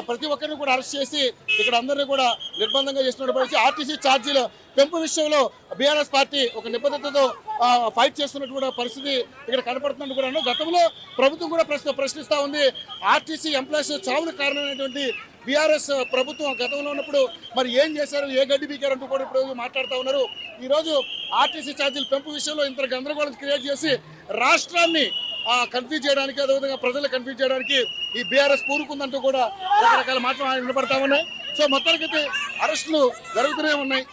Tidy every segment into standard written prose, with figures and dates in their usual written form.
ప్రతి ఒక్కరిని కూడా అరెస్ట్ చేసి ఇక్కడ అందరినీ కూడా నిర్బంధంగా చేస్తున్న పరిస్థితి. ఆర్టీసీ ఛార్జీల పెంపు విషయంలో బీఆర్ఎస్ పార్టీ ఒక నిబద్ధతతో ఫైట్ చేస్తున్నటువంటి పరిస్థితి ఇక్కడ కనపడుతున్నట్టు కూడా గతంలో ప్రభుత్వం కూడా ప్రశ్నిస్తూ ఉంది. ఆర్టీసీ ఎంప్లాయీస్ చావులకు కారణమైనటువంటి బీఆర్ఎస్ ప్రభుత్వం గతంలో ఉన్నప్పుడు మరి ఏం చేశారు, ఏ గడ్డి బీకారంటూ కూడా ఇప్పుడు మాట్లాడుతూ ఉన్నారు. ఈరోజు ఆర్టీసీ ఛార్జీల పెంపు విషయంలో ఇంత గందరగోళం క్రియేట్ చేసి రాష్ట్రాన్ని కన్ఫ్యూజ్ చేయడానికి, అదేవిధంగా ప్రజలు కన్ఫ్యూజ్ చేయడానికి ఈ బీఆర్ఎస్ పూరుకుందంటూ కూడా రకరకాల మాటలు వినపడతా ఉన్నాయి. సో మొత్తానికైతే అరెస్టులు జరుగుతూనే ఉన్నాయి.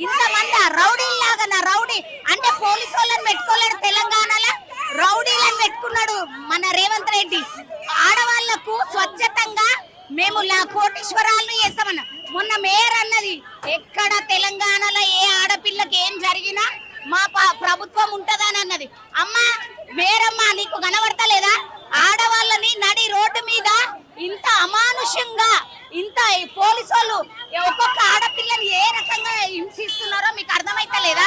ఇంతమంది రౌడీలాగా రౌడీ అంటే పోలీసు వాళ్ళని పెట్టుకోలేడు, తెలంగాణలో రౌడీలను పెట్టుకున్నాడు మన రేవంత్ రెడ్డి. ఆడవాళ్లకు స్వచ్ఛతంగా మేము కోటీశ్వరాలను చేస్తామన్న మొన్న మేయర్ అన్నది, ఎక్కడ తెలంగాణలో ఏ ఆడపిల్లకి ఏం జరిగినా మా ప్రభుత్వం ఉంటదని అన్నది. అమ్మా మేరమ్మా నీకు కనబడతలేదా? ఆడవాళ్ళని నడి రోడ్డు మీద ఇంత అమానుషంగా ఇంత పోలీసు వాళ్ళు ఒక్కొక్క ఆడపిల్లని ఏ రకంగా హింసిస్తున్నారో మీకు అర్థమైతలేదా?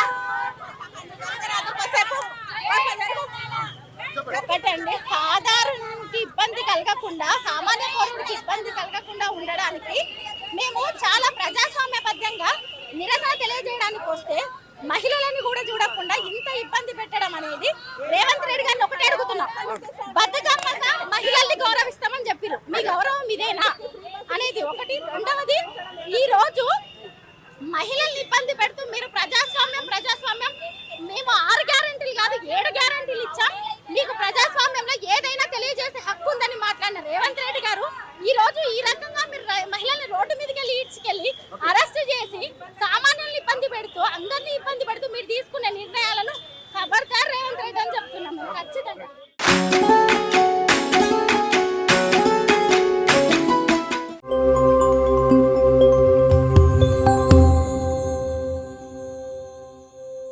ఒకటండి, సాధారణకి ఇబ్బంది కలగకుండా, సామాన్య పౌరుడికి ఇబ్బంది కలగకుండా ఉండడానికి మేము చాలా ప్రజాస్వామ్యబద్ధంగా నిరసన తెలియజేయడానికి వస్తే మహిళలను కూడా చూడకుండా ఇంత ఇబ్బంది పెట్టడం అనేది రేవంత్ రెడ్డి గారిని ఒకటే అడుగుతున్నాం. బద్దకమ్మంగా మహిళల్ని గౌరవిస్తామని చెప్పారు, మీ గౌరవం ఇదేనా అనేది ఒకటి. రెండవది, ఈ రోజు మహిళల్ని ఇబ్బంది పెడుతూ మీరు ప్రజాస్వామ్యం మేము 6 గ్యారెంటీలు కాదు 7 గ్యారెంటీలు ఇచ్చాం, మీకు ప్రజాస్వామ్యంలో ఏదైనా తెలియజేసే హక్కు ఉందని మాట్లాడిన రేవంత్ రెడ్డి గారు ఈ రోజు ఈ రకంగా మీరు మహిళల్ని రోడ్డు మీదకి ఈడ్చుకెళ్ళి అరెస్ట్ చేసి సామాన్యుల్ని ఇబ్బంది పెడుతూ అందరినీ ఇబ్బంది పెడుతూ మీరు తీసుకునే నిర్ణయాలను ఖబర్దార్ రేవంత్ రెడ్డి అని చెప్తున్నాం ఖచ్చితంగా.